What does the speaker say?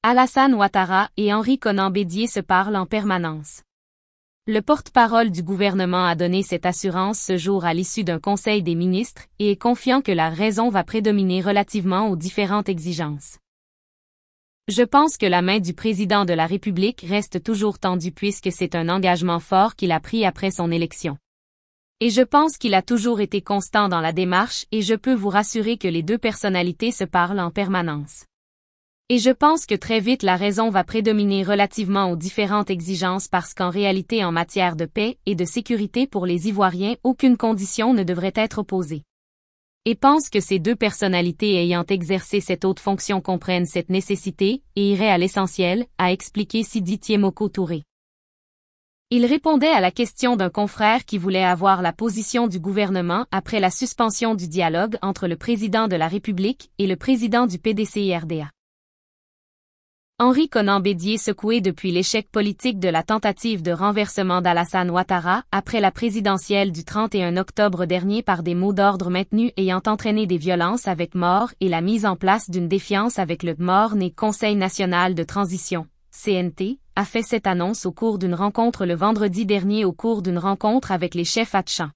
Alassane Ouattara et Henri Konan Bédié se parlent en permanence. Le porte-parole du gouvernement a donné cette assurance ce jour à l'issue d'un conseil des ministres et est confiant que la raison va prédominer relativement aux différentes exigences. Je pense que la main du président de la République reste toujours tendue puisque c'est un engagement fort qu'il a pris après son élection. Et je pense qu'il a toujours été constant dans la démarche et je peux vous rassurer que les deux personnalités se parlent en permanence. Et je pense que très vite la raison va prédominer relativement aux différentes exigences parce qu'en réalité en matière de paix et de sécurité pour les Ivoiriens aucune condition ne devrait être opposée. Et pense que ces deux personnalités ayant exercé cette haute fonction comprennent cette nécessité et iraient à l'essentiel, a expliqué Sidi Tiemoko Touré. Il répondait à la question d'un confrère qui voulait avoir la position du gouvernement après la suspension du dialogue entre le président de la République et le président du PDCI-RDA. Henri Konan Bédié secoué depuis l'échec politique de la tentative de renversement d'Alassane Ouattara après la présidentielle du 31 octobre dernier par des mots d'ordre maintenus ayant entraîné des violences avec mort et la mise en place d'une défiance avec le mort-né Conseil national de transition, CNT, a fait cette annonce au cours d'une rencontre le vendredi dernier au cours d'une rencontre avec les chefs Hatchan.